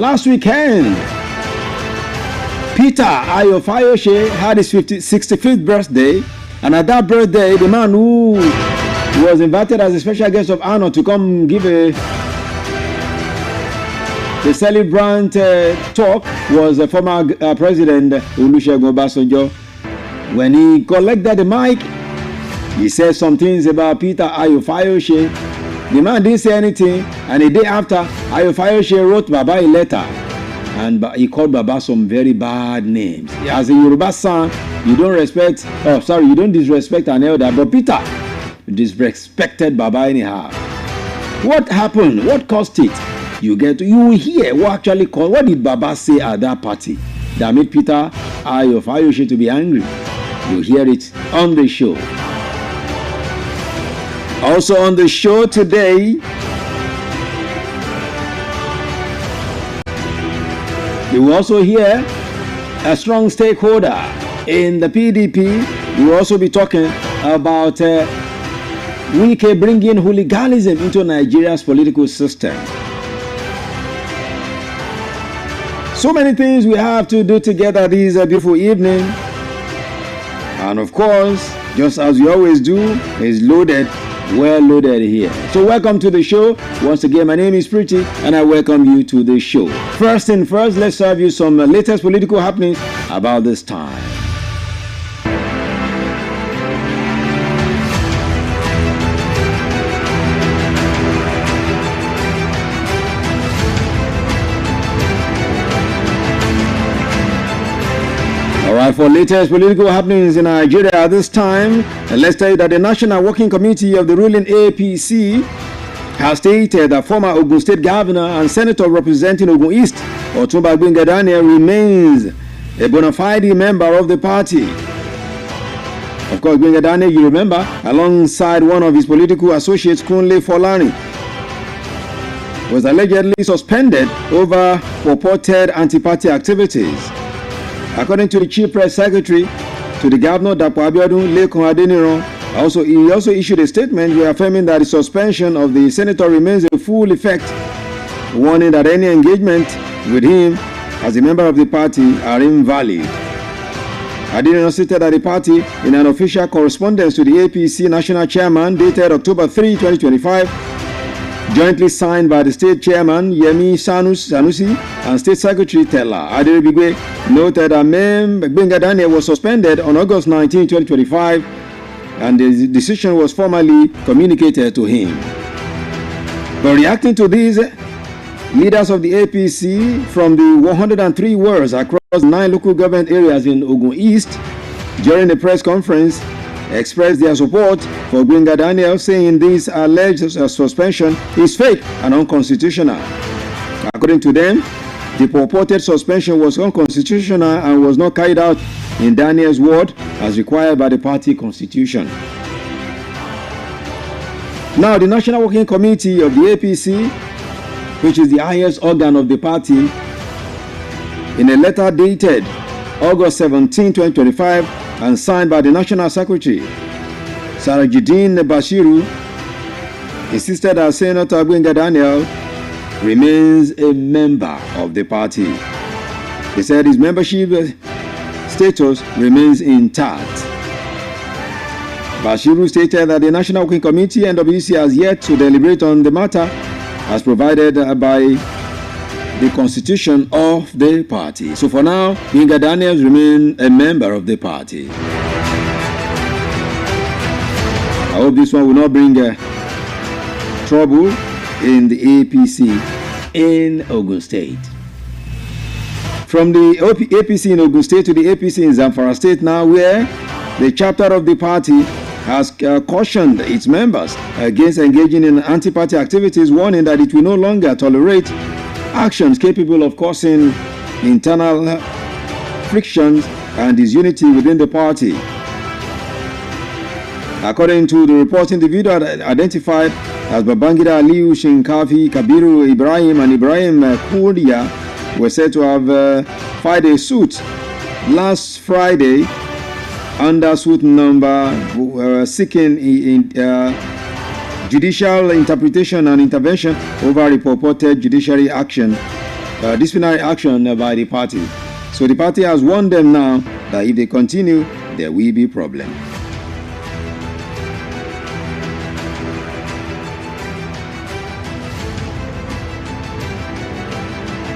Last weekend, Peter Ayo Fayose had his 65th birthday, and at that birthday, the man who was invited as a special guest of honor to come give the celebrant talk was the former President Olusegun Obasanjo. When he collected the mic, he said some things about Peter Ayo Fayose. The man didn't say anything, and the day after, Ayo Fayose wrote Baba a letter, and he called Baba some very bad names. As a Yoruba son, you don't disrespect an elder, but Peter disrespected Baba anyhow. What happened? What caused it? You will hear what did Baba say at that party that made Peter Ayo Fayose to be angry. You hear it on the show. Also on the show today, you will also hear a strong stakeholder in the PDP. We will also be talking about Wike bringing hooliganism into Nigeria's political system. So many things we have to do together this beautiful evening. And of course, just as we always do, is loaded, well loaded here. So welcome to the show. Once again, my name is Pretty, and I welcome you to the show. First thing first, let's serve you some latest political happenings about this time. Alright, for latest political happenings in Nigeria at this time, let's tell you that the National Working Committee of the ruling APC has stated that former Ogun State Governor and Senator representing Ogun East, Otumba Gbenga Daniel, remains a bona fide member of the party. Of course, Gbenga Daniel, you remember, alongside one of his political associates, Kunle Folani, was allegedly suspended over purported anti-party activities. According to the Chief Press Secretary to the Governor, Dapo Abiodun Lekun Adeniran, he also issued a statement reaffirming that the suspension of the senator remains in full effect, warning that any engagement with him as a member of the party are invalid. Adeniran stated that the party, in an official correspondence to the APC National Chairman dated October 3, 2025, jointly signed by the State Chairman Yemi Sanusi and State Secretary Tella Aderibigwe, noted that Gbenga Daniel was suspended on August 19, 2025, and the decision was formally communicated to him. But reacting to these, leaders of the APC from the 103 wards across 9 local government areas in Ogun East during the press conference expressed their support for Gbenga Daniel, saying this alleged suspension is fake and unconstitutional. According to them, the purported suspension was unconstitutional and was not carried out in Daniel's ward as required by the party constitution. Now, the National Working Committee of the APC, which is the highest organ of the party, in a letter dated August 17, 2025, and signed by the National Secretary, Sarajuddin Bashiru, insisted that Senator Gbenga Daniel remains a member of the party. He said his membership status remains intact. Bashiru stated that the National Working Committee NWC has yet to deliberate on the matter as provided by the constitution of the party. So for now, Gbenga Daniels remain a member of the party. I hope this one will not bring trouble in the APC in Ogun State. From the APC in Ogun State to the APC in Zamfara State now, where the chapter of the party has cautioned its members against engaging in anti-party activities, warning that it will no longer tolerate actions capable of causing internal frictions and disunity within the party. According to the report, individuals identified as Babangida Aliyu Shinkafi, Kabiru Ibrahim, and Ibrahim Kurdia were said to have filed a suit last Friday under suit number seeking judicial interpretation and intervention over a purported judiciary action disciplinary action by the party. So the party has warned them now that if they continue, there will be problem.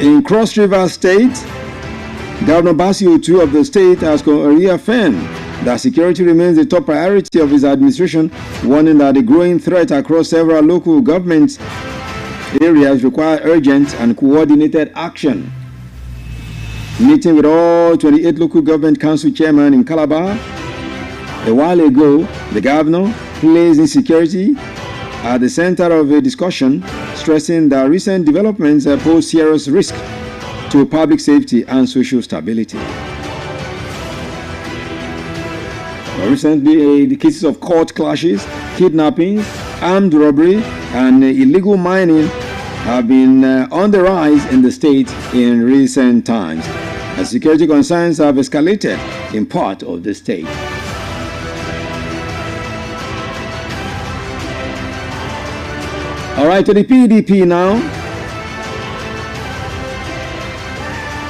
In Cross River State, Governor Bassey Otu of the state has reaffirmed that security remains the top priority of his administration, warning that the growing threat across several local government areas require urgent and coordinated action. Meeting with all 28 local government council chairmen in Calabar a while ago, the governor placed insecurity at the center of a discussion, stressing that recent developments pose serious risk to public safety and social stability. Recently, the cases of court clashes, kidnappings, armed robbery, and illegal mining have been on the rise in the state in recent times, as security concerns have escalated in part of the state. All right, to the PDP now.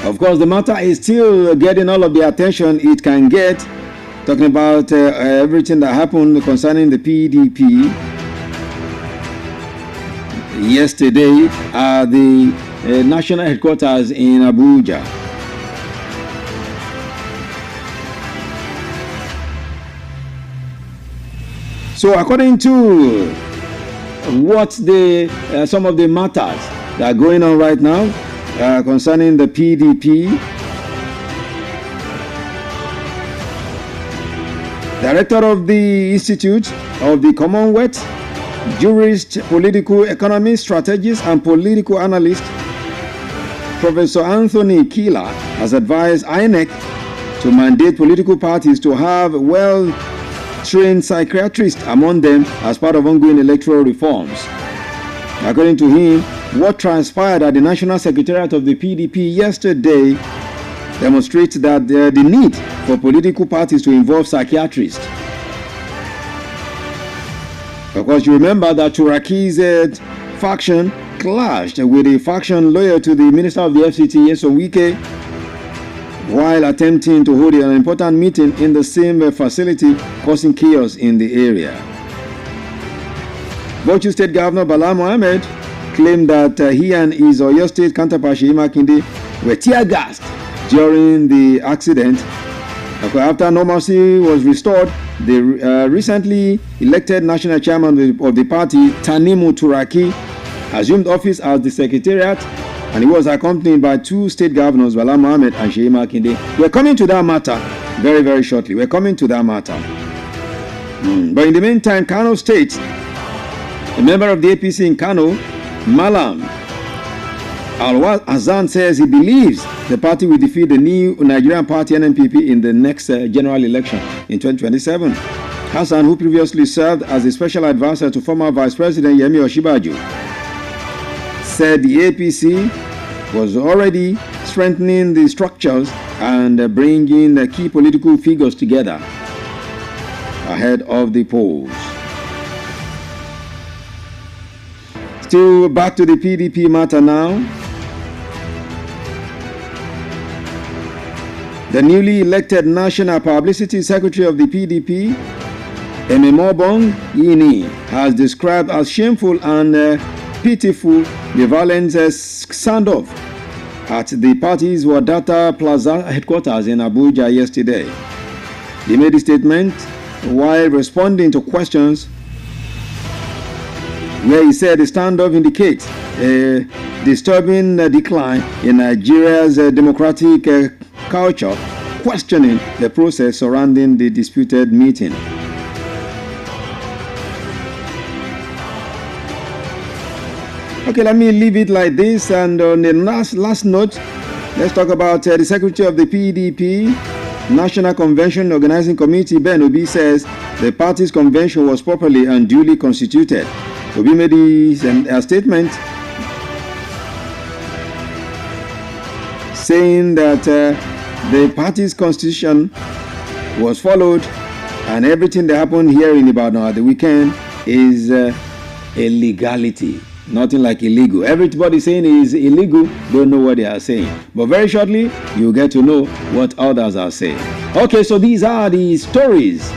Of course, the matter is still getting all of the attention it can get, talking about everything that happened concerning the PDP yesterday at the national headquarters in Abuja. So according to what some of the matters that are going on right now concerning the PDP, Director of the Institute of the Commonwealth, jurist, political economist, strategist, and political analyst, Professor Anthony Kila has advised INEC to mandate political parties to have well-trained psychiatrists among them as part of ongoing electoral reforms. According to him, what transpired at the National Secretariat of the PDP yesterday demonstrates that the need for political parties to involve psychiatrists. Of course, you remember that Turaki's faction clashed with a faction loyal to the Minister of the FCT, Nyesom Wike, while attempting to hold an important meeting in the same facility, causing chaos in the area. Bauchi State Governor Bala Mohammed claimed that he and his Oyo State counterpart Seyi Makinde were tear-gassed during the accident. After normalcy was restored, the recently elected national chairman of the party, Tanimu Turaki, assumed office as the secretariat, and he was accompanied by two state governors, Bala Mohammed and Seyi Makinde. We're coming to that matter very, very shortly. We're coming to that matter. But in the meantime, Kano State, a member of the APC in Kano, Malam Al-Azan, says he believes the party will defeat the new Nigerian party NNPP in the next general election in 2027. Hassan, who previously served as a special advisor to former Vice President Yemi Osinbajo, said the APC was already strengthening the structures and bringing the key political figures together ahead of the polls. Still back to the PDP matter now. The newly elected National Publicity Secretary of the PDP, Ememobong Yini, has described as shameful and pitiful the violent standoff at the party's Wadata Plaza headquarters in Abuja yesterday. He made a statement while responding to questions where he said the standoff indicates a disturbing decline in Nigeria's democratic culture, questioning the process surrounding the disputed meeting. Okay, let me leave it like this, and on the last note, let's talk about the Secretary of the PDP National Convention Organizing Committee, Ben Obi, says the party's convention was properly and duly constituted. Obi made a statement saying that the party's constitution was followed and everything that happened here in Ibadan at the weekend is a legality. Nothing like illegal. Everybody saying is illegal, don't know what they are saying. But very shortly, you'll get to know what others are saying. Okay, so these are the stories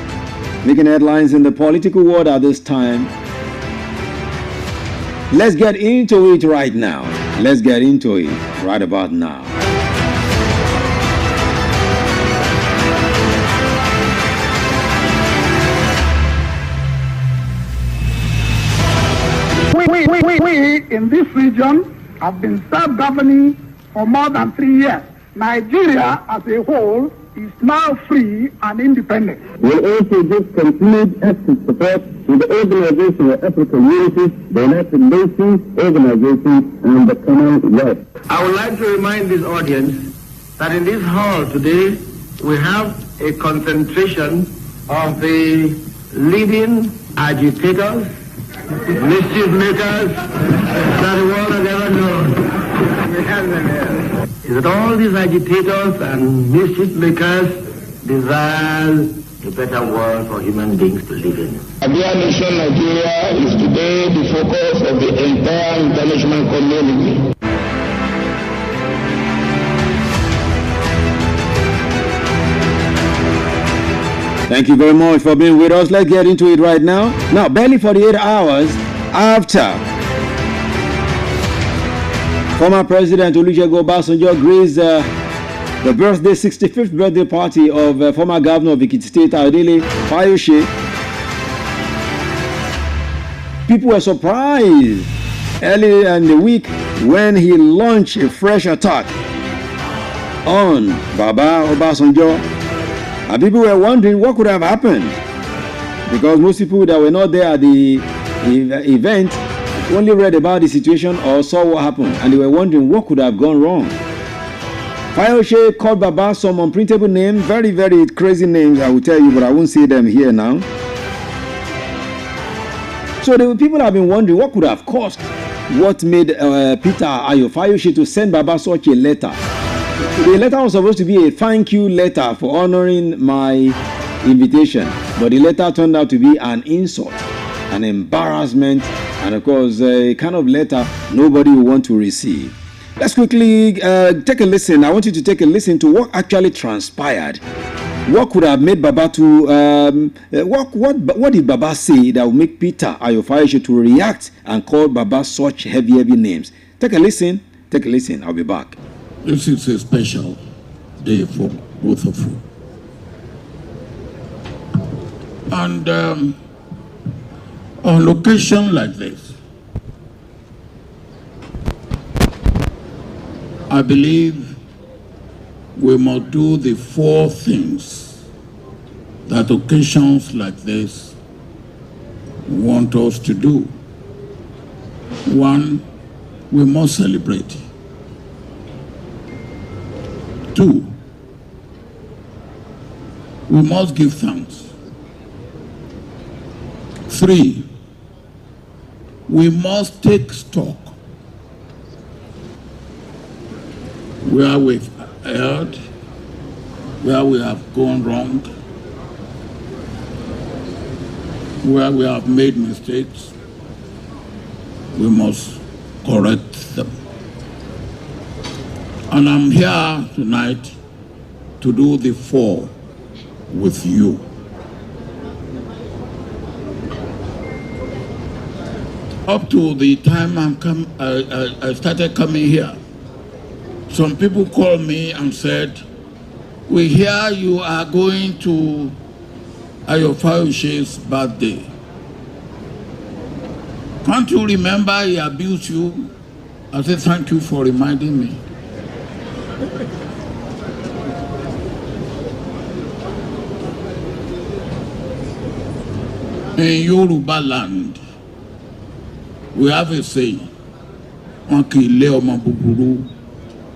making headlines in the political world at this time. Let's get into it right now. Let's get into it right about now. We in this region have been self-governing for more than 3 years. Nigeria as a whole is now free and independent. We'll also give continued active support to the Organization of African Unity, the United Nations Organization, and the Commonwealth. I would like to remind this audience that in this hall today, we have a concentration of the leading agitators, mischief makers that the world has ever known. We have them here. Is that all these agitators and mischief makers desire a better world for human beings to live in. Abia Nation Nigeria is today the focus of the entire international community. Thank you very much for being with us. Let's get into it right now. Now, barely 48 hours after former President Olusegun Obasanjo graced the birthday 65th birthday party of former governor of Ekiti State, Ayodele Fayose, people were surprised early in the week when he launched a fresh attack on Baba Obasanjo. And people were wondering what could have happened, because most people that were not there at the event only read about the situation or saw what happened, and they were wondering what could have gone wrong. Fayose called Baba some unprintable names, very, very crazy names, I will tell you, but I won't say them here now. So people have been wondering what could have caused what made Peter Ayo Fayose to send Baba such a letter. The letter was supposed to be a thank you letter for honoring my invitation, but the letter turned out to be an insult, an embarrassment, and of course a kind of letter nobody will want to receive. Let's quickly take a listen. I want you to take a listen to what actually transpired. What could have made Baba to what did Baba say that would make Peter Ayo Fayose to react and call Baba such heavy names? Take a listen. I'll be back. This is a special day for both of you. And on occasion like this, I believe we must do the 4 things that occasions like this want us to do. 1, we must celebrate. 2, we must give thanks. 3, we must take stock where we've erred, where we have gone wrong, where we have made mistakes. We must correct them. And I'm here tonight to do the 4 with you. Up to the time I started coming here, some people called me and said, we hear you are going to Ayo Fayose's birthday. Can't you remember he abused you? I said, thank you for reminding me. In Yoruba land, we have a saying, "Wọ́n kì í lé ọmọ búburú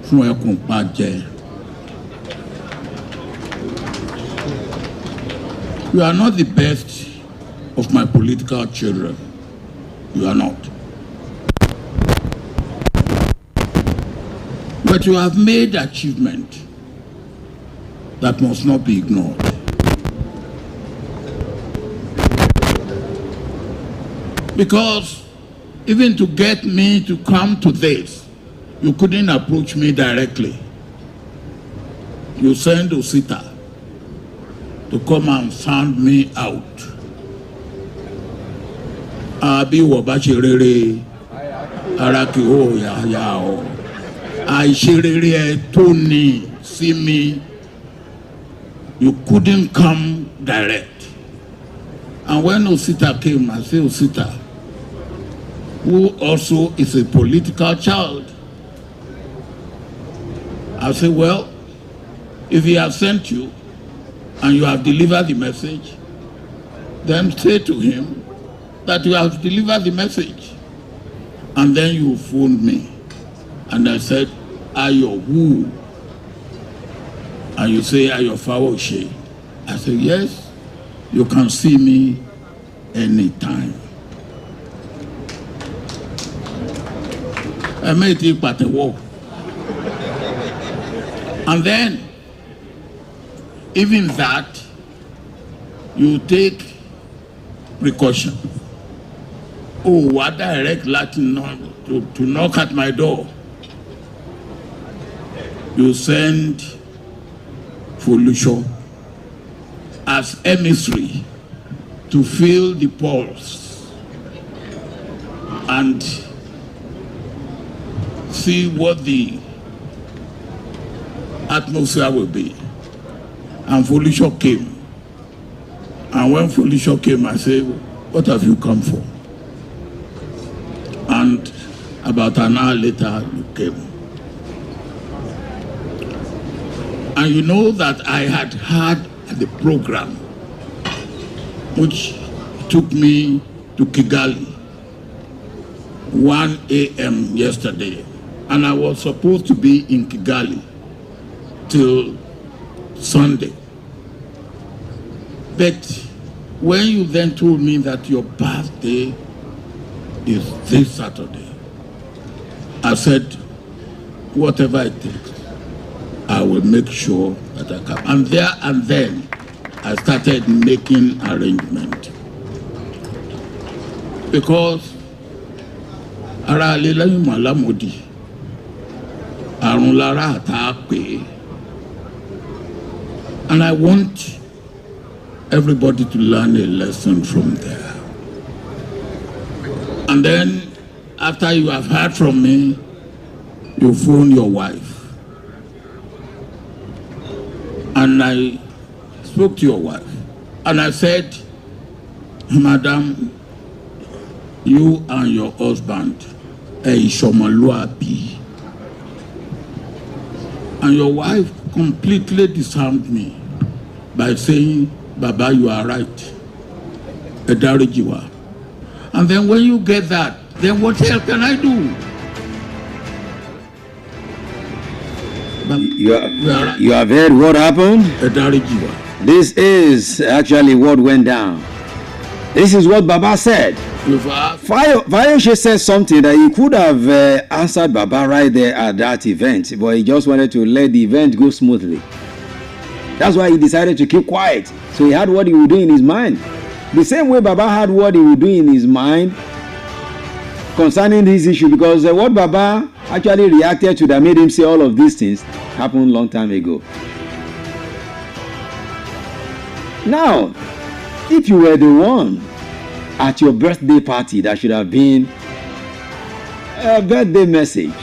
fún ẹkùn pa jẹ." You are not the best of my political children. You are not. But you have made achievement that must not be ignored. Because even to get me to come to this, you couldn't approach me directly. You sent Osita to come and sound me out. Abi wabashirere araki o ya o. I shirere Tony see me. You couldn't come direct. And when Osita came, I said, Osita, who also is a political child. I said, well, if he has sent you and you have delivered the message, then say to him that you have delivered the message. And then you phoned me. And I said, Ayo who? And you say, Ayo Fawoshe. I said, yes, you can see me anytime. I made it but a walk. And then, even that, you take precaution. Oh, what direct Latin to knock at my door. You send Folusho as emissary to feel the pulse and see what the atmosphere will be. And Folusho came. And when Folusho came, I said, what have you come for? And about an hour later, you came. And you know that I had had the program, which took me to Kigali, 1 a.m. yesterday. And I was supposed to be in Kigali till Sunday. But when you then told me that your birthday is this Saturday, I said, whatever it takes, I will make sure that I come. And there and then, I started making arrangements. Because ara lelayu malamodi, arun lara atape, and I want everybody to learn a lesson from there. And then, after you have heard from me, you phone your wife. And I spoke to your wife. And I said, Madam, you and your husband, Shomaluabi. And your wife completely disarmed me by saying, Baba, you are right. Edarijiwa. And then when you get that, then what else can I do? You have heard what happened? This is actually what went down. This is what Baba said. Fayoshe said something that he could have answered Baba right there at that event, but he just wanted to let the event go smoothly. That's why he decided to keep quiet. So he had what he would do in his mind. The same way Baba had what he would do in his mind concerning this issue, because what Baba actually reacted to that made him say all of these things happened long time ago. Now, if you were the one at your birthday party, that should have been a birthday message,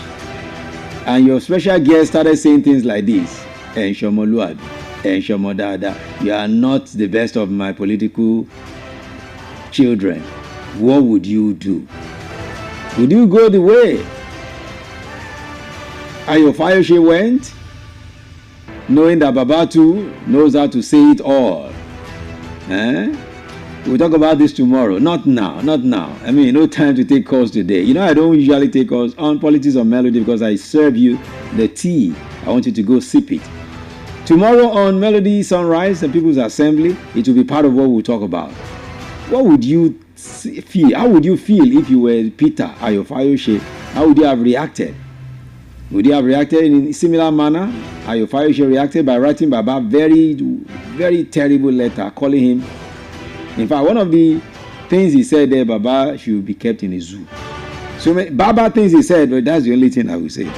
and your special guest started saying things like this, Enshomoluad, Enshomodada, you are not the best of my political children, what would you do? Would you go the way Ayo Fayoshe went, knowing that Baba too knows how to say it all? We'll talk about this tomorrow. Not now. I mean, no time to take calls today. You know, I don't usually take calls on Politics or Melody because I serve you the tea. I want you to go sip it. Tomorrow on Melody Sunrise, the People's Assembly, it will be part of what we'll talk about. What would you feel? How would you feel if you were Peter Ayo Fayoshe? How would you have reacted? Would you have reacted in a similar manner? Ayo Fayoshe reacted by writing Baba very, very terrible letter, calling him. In fact, one of the things he said there, Baba should be kept in a zoo. So many bad things he said, but that's the only thing I will say.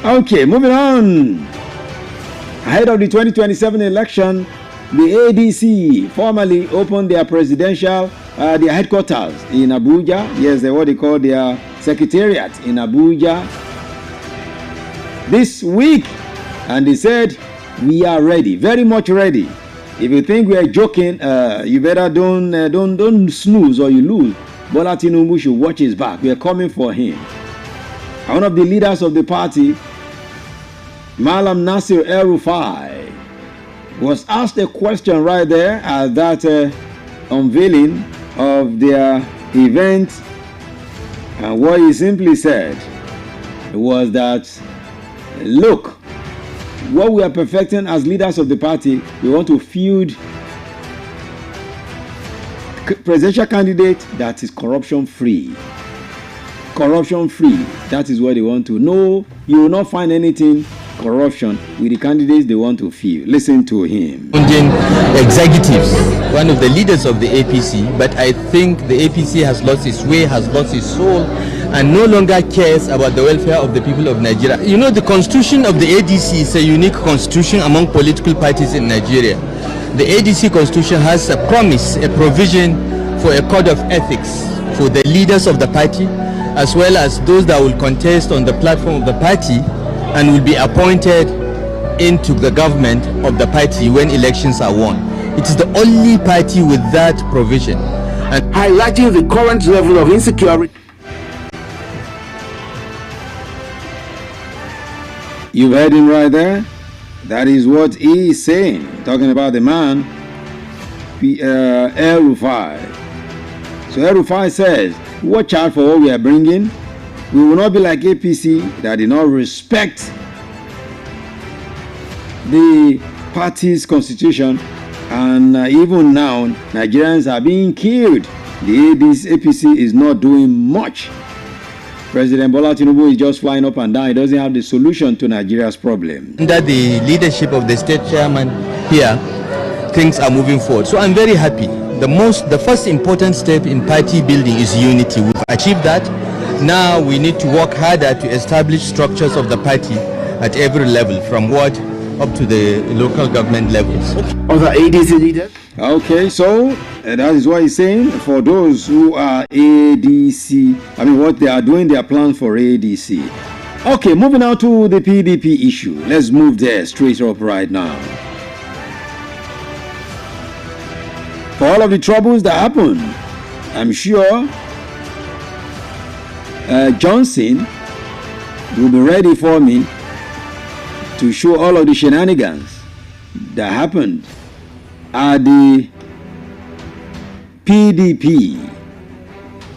Okay, moving on. Ahead of the 2027 election, the ADC formally opened their presidential, their headquarters in Abuja. Yes, what they call their secretariat in Abuja this week. And they said, we are ready, very much ready. If you think we are joking, you better don't snooze or you lose. Bola Tinubu should watch his back. We are coming for him. And one of the leaders of the party, Malam Nasir El-Rufai, was asked a question right there at that unveiling of their event. And what he simply said was that, look, what we are perfecting as leaders of the party, we want to field presidential candidate that is corruption free. Corruption free. That is what they want to know. You will not find anything corruption with the candidates they want to field. Listen to him. Executives, one of the leaders of the APC, but I think the APC has lost its way, has lost its soul, and no longer cares about the welfare of the people of Nigeria. You know, the constitution of the ADC is a unique constitution among political parties in Nigeria. The ADC constitution has a promise, a provision for a code of ethics for the leaders of the party, as well as those that will contest on the platform of the party and will be appointed into the government of the party when elections are won. It is the only party with that provision. And highlighting the current level of insecurity. You heard him right there. That is what he is saying, talking about the man, El-Rufai. So El-Rufai says, watch out for what we are bringing. We will not be like APC that did not respect the party's constitution, and even now Nigerians are being killed. The APC is not doing much. President Bola Tinubu is just flying up and down. He doesn't have the solution to Nigeria's problem. Under the leadership of the state chairman here, things are moving forward. So I'm very happy. The first important step in party building is unity. We've achieved that. Now we need to work harder to establish structures of the party at every level, from ward up to the local government levels. Other ADC leaders? Okay, so that is what he's saying. For those who are ADC, I mean, what they are doing, their plans for ADC. Okay, moving on to the PDP issue. Let's move there straight up right now. For all of the troubles that happened, I'm sure Johnson will be ready for me to show all of the shenanigans that happened at the PDP,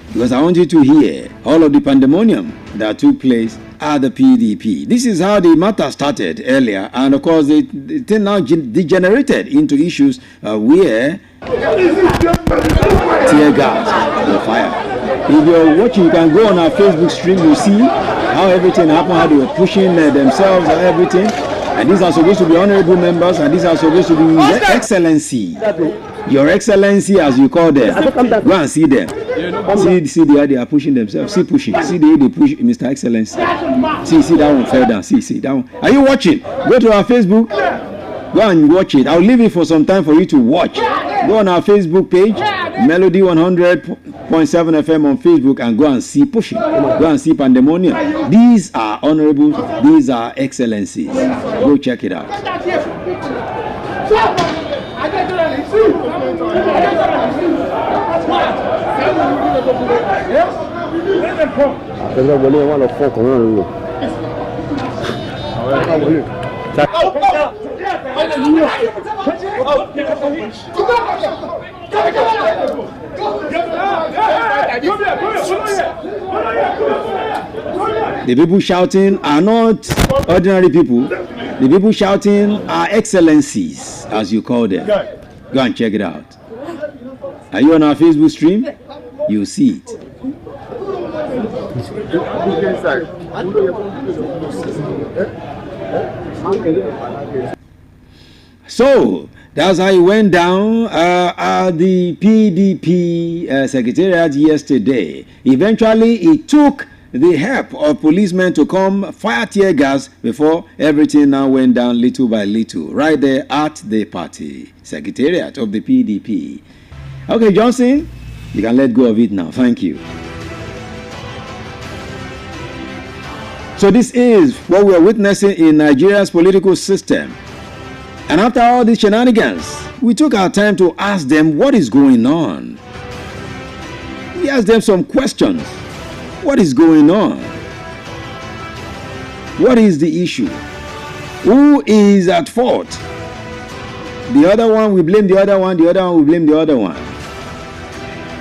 because I want you to hear all of the pandemonium that took place at the PDP. This is how the matter started earlier, and of course it now degenerated into issues where tear gas or fire. If you're watching, you can go on our Facebook stream. You see how everything happened, how they were pushing themselves and everything. And these are supposed to be honorable members, and these are supposed to be Your Excellency. Your Excellency, as you call them. Go and see them. See the way they are pushing themselves. See pushing. See the way they push Mr. Excellency. See that one fell down. See that one. Are you watching? Go to our Facebook. Go and watch it. I'll leave it for some time for you to watch. Go on our Facebook page, Melody 100.7 FM on Facebook, and go and see pushing. Go and see pandemonium. These are honorable. These are excellencies. Go check it out. The people shouting are not ordinary people. The people shouting are excellencies, as you call them. Go and check it out. Are you on our Facebook stream? You see it. So That's how it went down at the PDP secretariat yesterday. Eventually, it took the help of policemen to come fire tear gas before everything now went down little by little, right there at the party secretariat of the PDP. Okay, Johnson, you can let go of it now. Thank you. So this is what we are witnessing in Nigeria's political system. And after all these shenanigans, we took our time to ask them what is going on. We asked them some questions. What is going on? What is the issue? Who is at fault? The other one, we blame the other one. The other one, we blame the other one.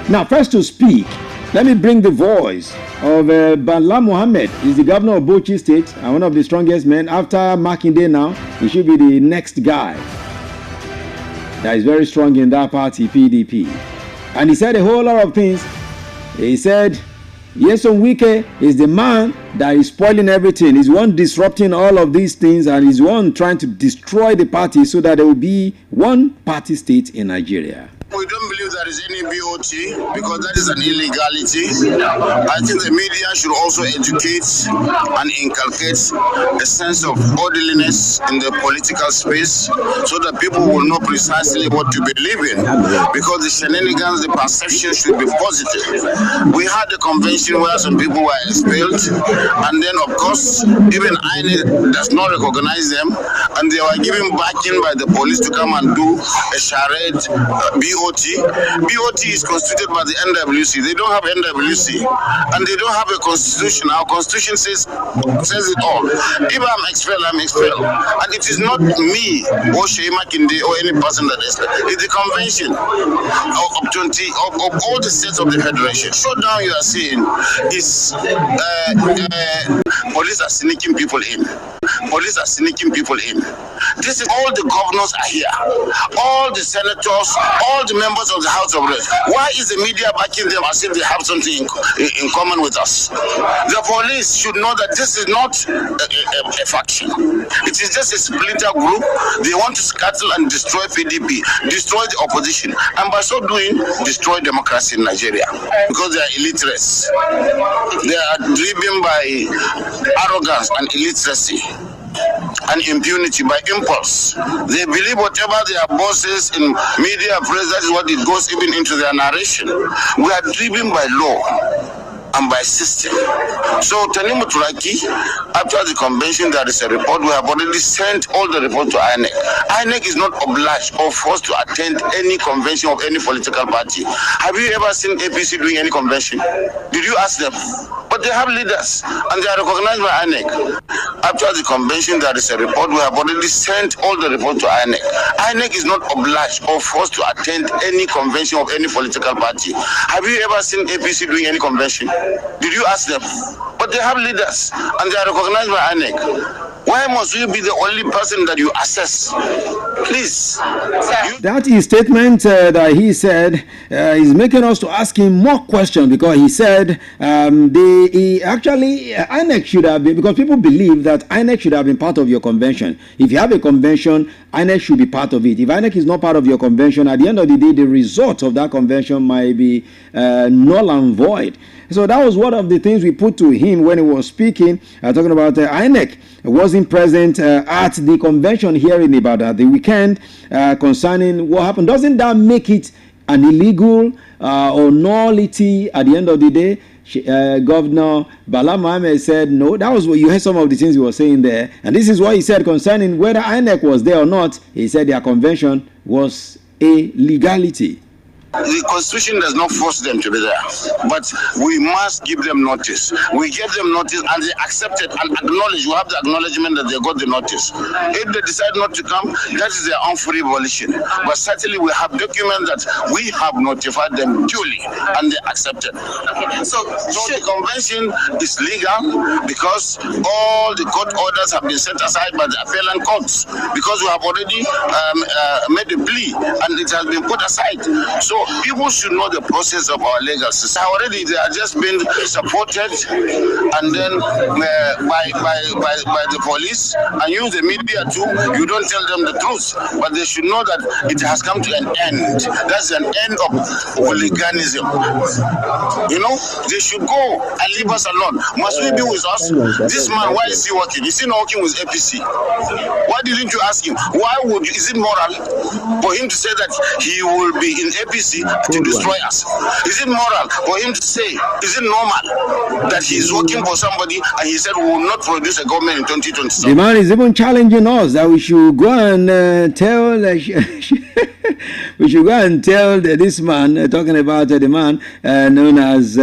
Now, first to speak, let me bring the voice of Bala Mohammed. He's the governor of Bauchi State and one of the strongest men. After Makinde now, he should be the next guy that is very strong in that party, PDP. And he said a whole lot of things. He said, Nyesom Wike is the man that is spoiling everything. He's one disrupting all of these things, and he's one trying to destroy the party so that there will be one party state in Nigeria. We don't believe there is any BOT because that is an illegality. I think the media should also educate and inculcate a sense of orderliness in the political space so that people will know precisely what to believe in. Because the shenanigans, the perception should be positive. We had a convention where some people were expelled, and then of course even INEC does not recognize them, and they were given backing by the police to come and do a charade BOT. BOT is constituted by the NWC. They don't have NWC, and they don't have a constitution. Our constitution says it all. If I'm expelled, I'm expelled, and it is not me or Sheima Kinde or any person that is. It's the convention of all the states of the federation. Shutdown you are seeing is police are sneaking people in. Police are sneaking people in. This is all the governors are here, all the senators, all the members of the House of Reps. Why is the media backing them as if they have something in common with us? The police should know that this is not a faction. It is just a splinter group. They want to scuttle and destroy PDP, destroy the opposition, and by so doing, destroy democracy in Nigeria because they are illiterates. They are driven by arrogance and illiteracy and impunity, by impulse. They believe whatever their bosses in media press, that is what it goes even into their narration. We are driven by law and by system. So Tanimu Turaki, after the convention, there is a report. We have already sent all the report to INEC. INEC is not obliged or forced to attend any convention of any political party. Have you ever seen APC doing any convention? Did you ask them? But they have leaders and they are recognized by INEC. After the convention, there is a report. We have already sent all the report to INEC. INEC is not obliged or forced to attend any convention of any political party. Have you ever seen APC doing any convention? Did you ask them? But they have leaders and they are recognized by INEC. Why must you be the only person that you assess? Please. That is statement that he said is making us to ask him more questions, because he said INEC should have been, because people believe that INEC should have been part of your convention. If you have a convention, INEC should be part of it. If INEC is not part of your convention, at the end of the day, the result of that convention might be null and void. So that was one of the things we put to him when he was speaking, talking about INEC wasn't present at the convention here in Ibadan the weekend concerning what happened. Doesn't that make it an illegal or nullity at the end of the day? Governor Bala Mohammed said no. That was what you heard, some of the things he was saying there. And this is what he said concerning whether INEC was there or not. He said their convention was a legality. The Constitution does not force them to be there, but we must give them notice. We give them notice and they accept it and acknowledge. You have the acknowledgement that they got the notice. If they decide not to come, that is their own free volition. But certainly we have documents that we have notified them duly and they accepted. So the convention is legal because all the court orders have been set aside by the appellant courts, because we have already made a plea and it has been put aside. So So people should know the process of our legal system. Already they are just being supported and then by the police, and you, the media too, you don't tell them the truth. But they should know that it has come to an end. That's an end of hooliganism. You know, they should go and leave us alone. Must we be with us? This man, why is he working? Is he not working with APC? Why didn't you ask him? Is it moral for him to say that he will be in APC to destroy us? Is it moral for him to say, is it normal that he is working for somebody and he said we will not produce a government in 2027? The man is even challenging us that we should go and tell we should go and tell this man, talking about the man known as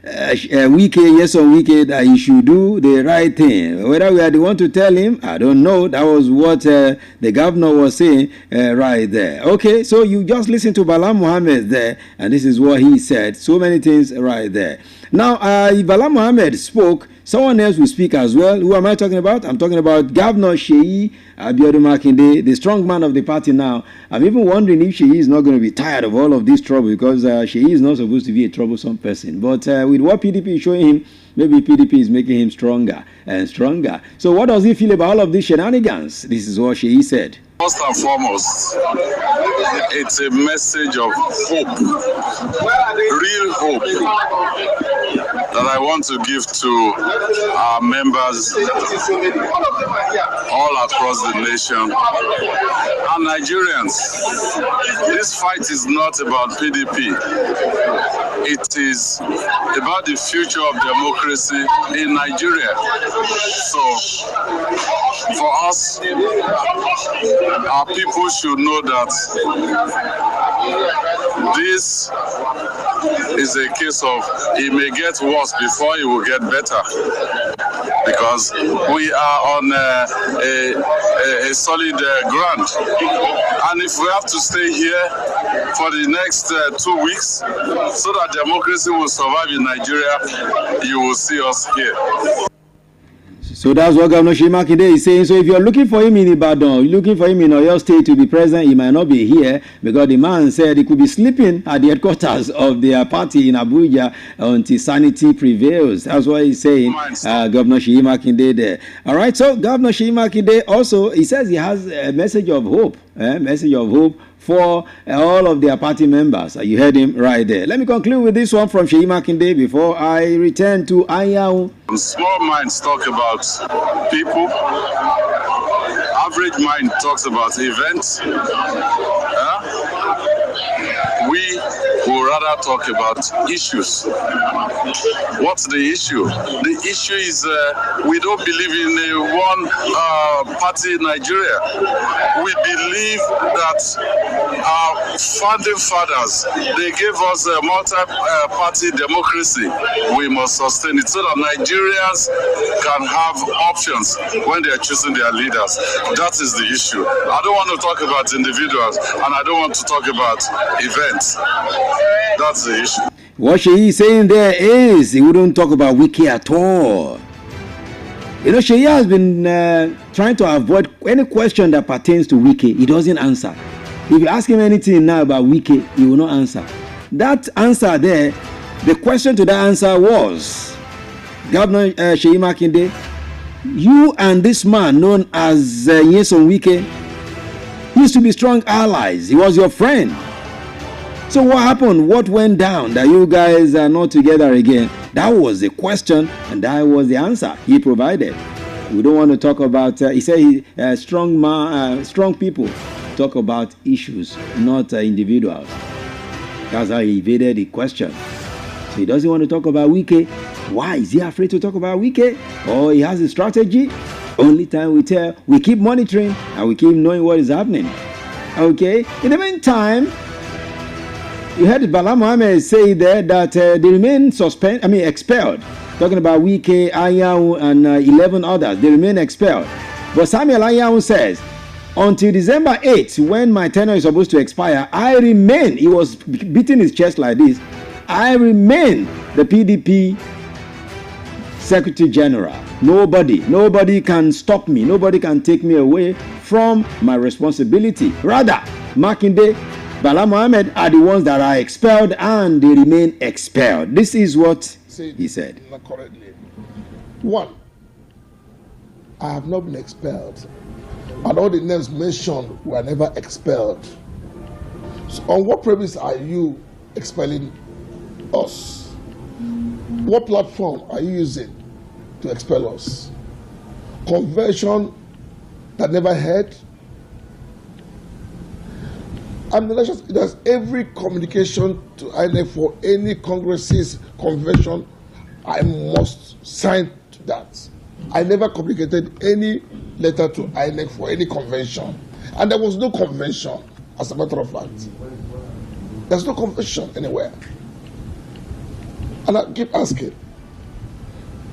Wike, yes or Wike, that he should do the right thing. Whether we are the one to tell him, I don't know. That was what the governor was saying right there. Okay, so you just listen to Bala Mohammed there, and this is what he said. So many things right there. Now, Bala Mohammed spoke. Someone else will speak as well. Who am I talking about? I'm talking about Governor Seyi Abiodun Makinde, the strong man of the party now. I'm even wondering if Seyi is not going to be tired of all of this trouble, because Seyi is not supposed to be a troublesome person. But with what PDP is showing him, maybe PDP is making him stronger and stronger. So what does he feel about all of these shenanigans? This is what Seyi said. First and foremost, it's a message of hope, real hope, that I want to give to our members all across the nation and Nigerians. This fight is not about PDP. It is about the future of democracy in Nigeria. So, for us, our people should know that this is a case of it may get worse before it will get better, because we are on a solid ground, and if we have to stay here for the next 2 weeks so that democracy will survive in Nigeria, you will see us here. So that's what Governor Seyi Makinde is saying. So if you're looking for him in Ibadan, looking for him in Oyo State to be present, he might not be here, because the man said he could be sleeping at the headquarters of their party in Abuja until sanity prevails. That's what he's saying, Governor Seyi Makinde there. All right, so Governor Seyi Makinde also, he says he has a message of hope, message of hope for all of their party members. You heard him right there. Let me conclude with this one from Seyi Makinde before I return to Ayahu. Small minds talk about people. Average mind talks about events. We will rather talk about issues. What's the issue? The issue is we don't believe in a one-party Nigeria. We believe that our founding fathers, they gave us a multi-party democracy. We must sustain it so that Nigerians can have options when they are choosing their leaders. That is the issue. I don't want to talk about individuals, and I don't want to talk about events. That's the issue. What Seyi is saying there is he wouldn't talk about Wike at all. You know, Seyi has been trying to avoid any question that pertains to Wike. He doesn't answer. If you ask him anything now about Wike, he will not answer. That answer there, the question to that answer was, Governor Seyi Makinde, you and this man known as Nyesom Wike used to be strong allies. He was your friend. So what happened? What went down that you guys are not together again? That was the question, and that was the answer he provided. We don't want to talk about, he said strong people talk about issues, not individuals. That's how he evaded the question. So he doesn't want to talk about Wike. Why? Is he afraid to talk about Wike? Or he has a strategy? Only time we tell, we keep monitoring and we keep knowing what is happening. Okay? In the meantime, you heard Bala Mohammed say there that they remain expelled. Talking about Wike, Ayahu, and 11 others. They remain expelled. But Samuel Ayahu says, until December 8th, when my tenure is supposed to expire, I remain. He was beating his chest like this. I remain the PDP Secretary General. Nobody can stop me. Nobody can take me away from my responsibility. Rather, Makinde Bala Mohammed are the ones that are expelled and they remain expelled. This is what he said. Not correctly. One, I have not been expelled. And all the names mentioned were never expelled. So on what premise are you expelling us? What platform are you using to expel us? Convention that never heard? And there's every communication to INEC for any congresses, convention, I must sign to that. I never communicated any letter to INEC for any convention. And there was no convention, as a matter of fact. There's no convention anywhere. And I keep asking.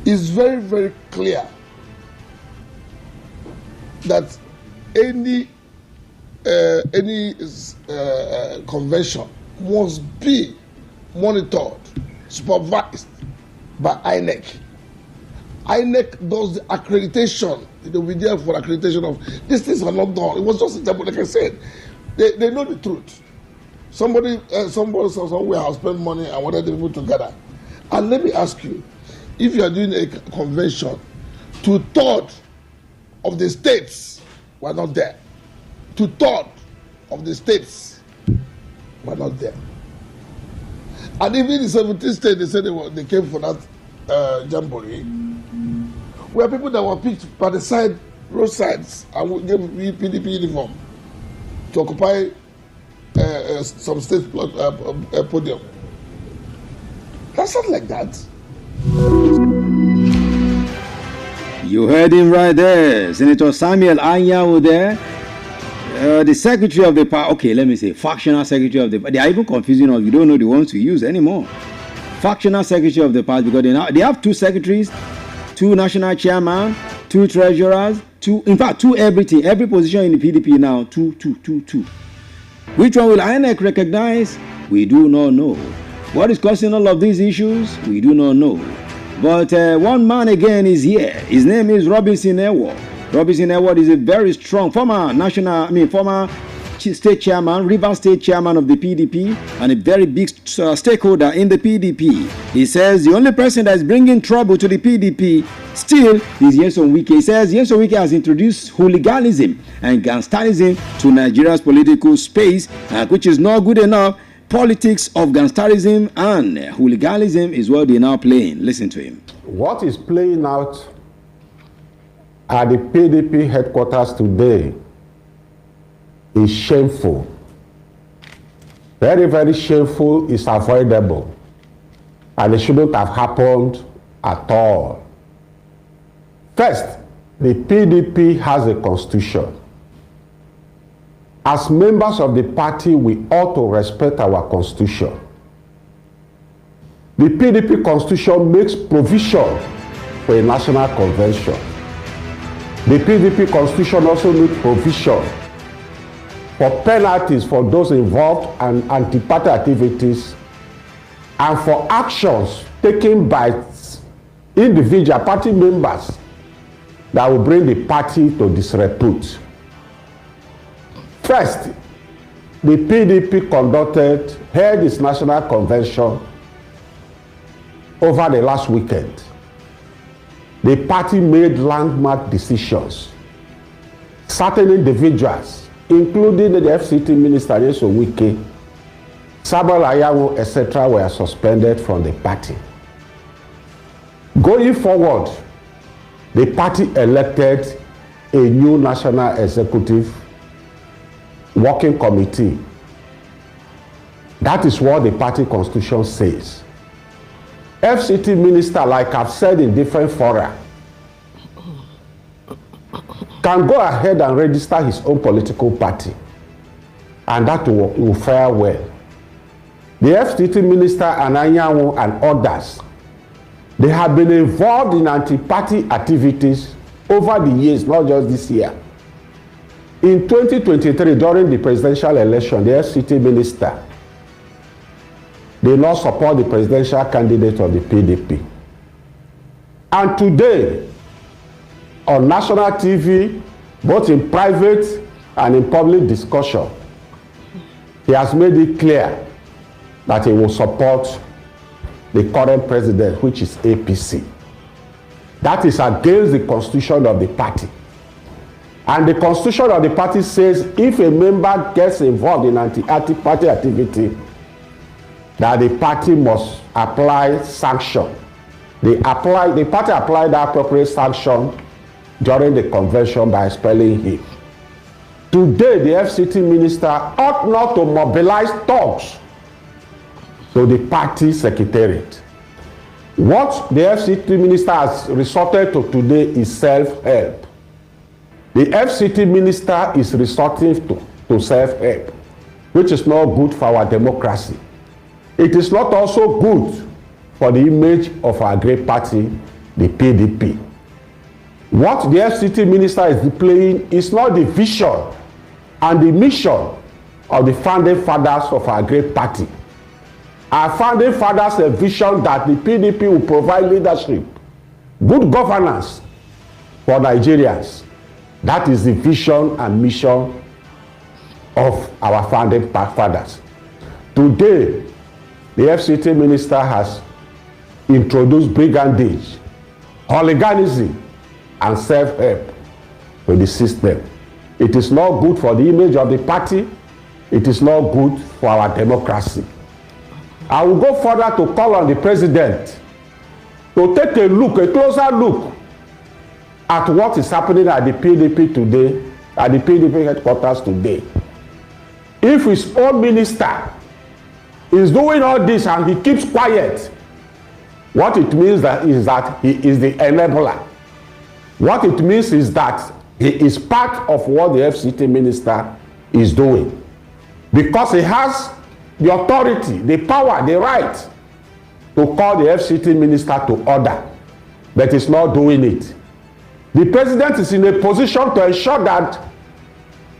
It's very, very clear that any convention must be monitored, supervised by INEC. INEC does the accreditation. They will be there for accreditation of these things are not done. It was just example, like I said, they know the truth. Somebody somewhere has spent money and wanted the people to gather. And let me ask you, if you are doing a convention, 2/3 of the states were not there. 2/3 of the states were not there. And even in 17 states, they said they came for that jamboree. Where people that were picked by the roadsides and gave PDP uniform to occupy some state podium. That's not like that. You heard him right there. Senator Samuel Anyanwu there. The secretary of the party, okay, let me say, factional secretary of the party. They are even confusing us. We don't know the ones to use anymore. Factional secretary of the party, because they have 2 secretaries, 2 national chairman, 2 treasurers, 2 everything. Every position in the PDP now, 2. Which one will INEC recognize? We do not know. What is causing all of these issues? We do not know. But one man again is here. His name is Robinson Eward. Robinson Eward is a very strong former state chairman, Rivers State chairman of the PDP, and a very big stakeholder in the PDP. He says the only person that is bringing trouble to the PDP still is Nyesom Wike. He says Nyesom Wike has introduced hooliganism and gangsterism to Nigeria's political space, which is not good enough. Politics of gangsterism and hooliganism is what they're now playing. Listen to him. What is playing out at the PDP headquarters today is shameful. Very, very shameful. Is avoidable. And it shouldn't have happened at all. First, the PDP has a constitution. As members of the party, we ought to respect our constitution. The PDP constitution makes provision for a national convention. The PDP constitution also makes provision for penalties for those involved in anti-party activities and for actions taken by individual party members that will bring the party to disrepute. First, the PDP held its national convention over the last weekend. The party made landmark decisions. Certain individuals, including the FCT Minister Nyesom Wike, Samuel Anyanwu, etc., were suspended from the party. Going forward, the party elected a new national executive working committee. That is what the party constitution says. FCT minister, like I've said in different fora, can go ahead and register his own political party, and that will fare well. The FCT minister and Anyanwu and others, they have been involved in anti-party activities over the years, not just this year. In 2023, during the presidential election, the FCT minister did not support the presidential candidate of the PDP. And today, on national TV, both in private and in public discussion, he has made it clear that he will support the current president, which is APC. That is against the constitution of the party. And the constitution of the party says if a member gets involved in anti-party activity, that the party must apply sanction. The party applied the appropriate sanction during the convention by expelling him. Today, the FCT minister ought not to mobilize thugs to the party secretariat. What the FCT minister has resorted to today is self-help. The FCT minister is resorting to self-help, which is not good for our democracy. It is not also good for the image of our great party, the PDP. What the FCT minister is displaying is not the vision and the mission of the founding fathers of our great party. Our founding fathers have a vision that the PDP will provide leadership, good governance for Nigerians. That is the vision and mission of our founding fathers. Today, the FCT minister has introduced brigandage, hooliganism, and self-help to the system. It is not good for the image of the party. It is not good for our democracy. I will go further to call on the president to take a closer look at what is happening at the PDP today, at the PDP headquarters today. If his own minister is doing all this and he keeps quiet, what it means is that he is the enabler. What it means is that he is part of what the FCT minister is doing. Because he has the authority, the power, the right to call the FCT minister to order, but he's not doing it. The president is in a position to ensure that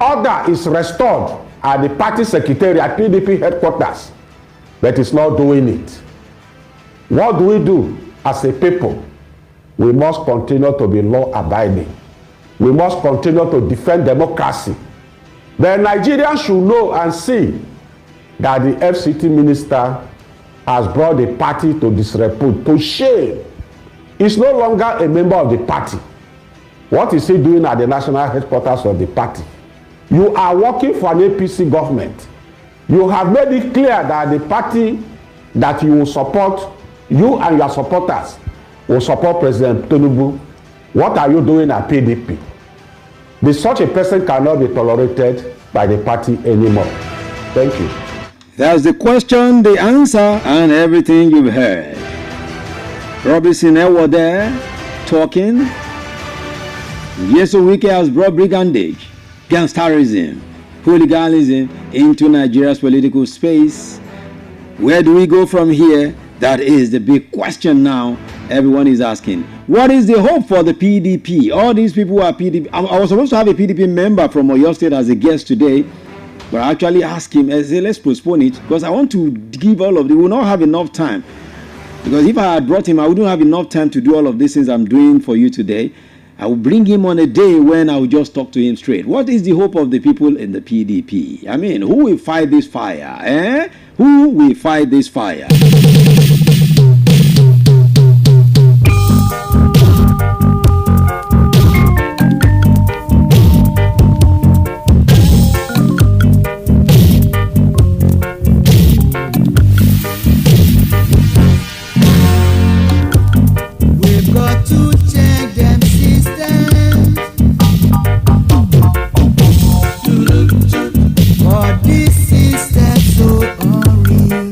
order is restored at the party secretariat, PDP headquarters, but he's not doing it. What do we do as a people? We must continue to be law-abiding. We must continue to defend democracy. The Nigerians should know and see that the FCT minister has brought the party to disrepute, to shame. He's no longer a member of the party. What is he doing at the national headquarters of the party? You are working for an APC government. You have made it clear that the party that you will support, you and your supporters will support President Tinubu. What are you doing at PDP? Such a person cannot be tolerated by the party anymore. Thank you. That's the question, the answer, and everything you've heard. Robinson Ewo there talking. Nyesom Wike has brought brigandage, gangsterism, hooliganism into Nigeria's political space. Where do we go from here? That is the big question now. Everyone is asking. What is the hope for the PDP? All these people who are PDP. I was supposed to have a PDP member from Oyo State as a guest today, but I actually asked him, I said, let's postpone it because I want to give all of them. We will not have enough time. Because if I had brought him, I wouldn't have enough time to do all of these things I'm doing for you today. I will bring him on a day when I will just talk to him straight. What is the hope of the people in the PDP? I mean, who will fight this fire? Who will fight this fire? For this system so unreal.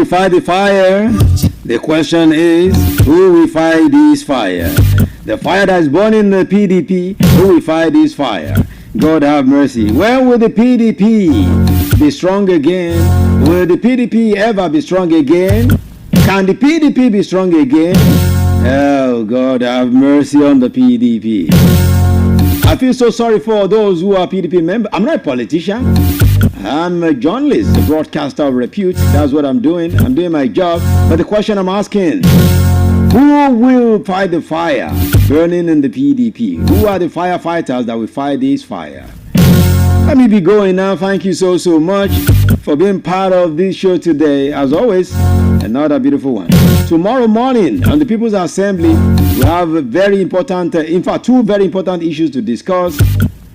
fight the fire? The question is, who will fight this fire? The fire that is burning in the PDP, who will fight this fire? God have mercy. When will the PDP be strong again? Will the PDP ever be strong again? Can the PDP be strong again? Oh, God have mercy on the PDP. I feel so sorry for those who are PDP members. I'm not a politician. I'm a journalist, a broadcaster of repute. That's what I'm doing. I'm doing my job. But the question I'm asking, who will fight the fire burning in the PDP? Who are the firefighters that will fight this fire? Let me be going now. Thank you so much for being part of this show today. As always, another beautiful one. Tomorrow morning on the People's Assembly, we have a very important, in fact, two very important issues to discuss.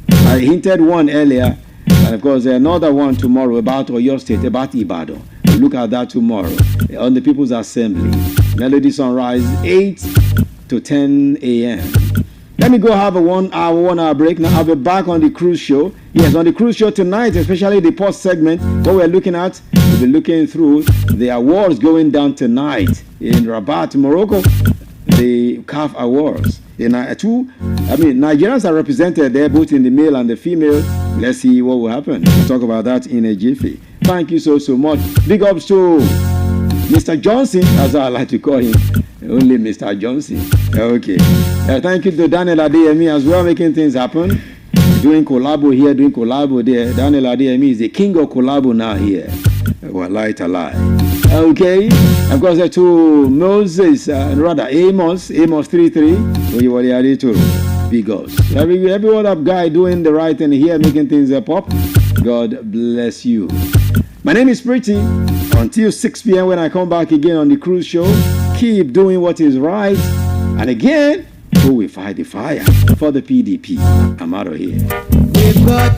I hinted one earlier, and of course another one tomorrow about Oyo State, about Ibadan. We'll look at that tomorrow on the People's Assembly. Melody Sunrise, 8 to 10 a.m. Let me go have a 1 hour break. Now I'll be back on the cruise show. Yes, on the cruise show tonight, especially the post segment, what we're looking at, we'll be looking through the awards going down tonight in Rabat, Morocco, the CAF Awards. Nigerians are represented there, both in the male and the female. Let's see what will happen. We'll talk about that in a jiffy. Thank you so much. Big ups to Mr. Johnson, that's how I like to call him. Only Mr. Johnson. Okay. Thank you to Daniel Adeyemi as well, making things happen. Doing collabo here, doing collabo there. Daniel Adeyemi is the king of collabo now here. Well, lie to lie. Okay. Of course, to Moses, Amos 33. Big ups. Every other guy doing the right thing here, making things pop. God bless you. My name is Pretty. Until 6 p.m. when I come back again on the cruise show, keep doing what is right. And again, who will fight the fire for the PDP? I'm out of here. We've got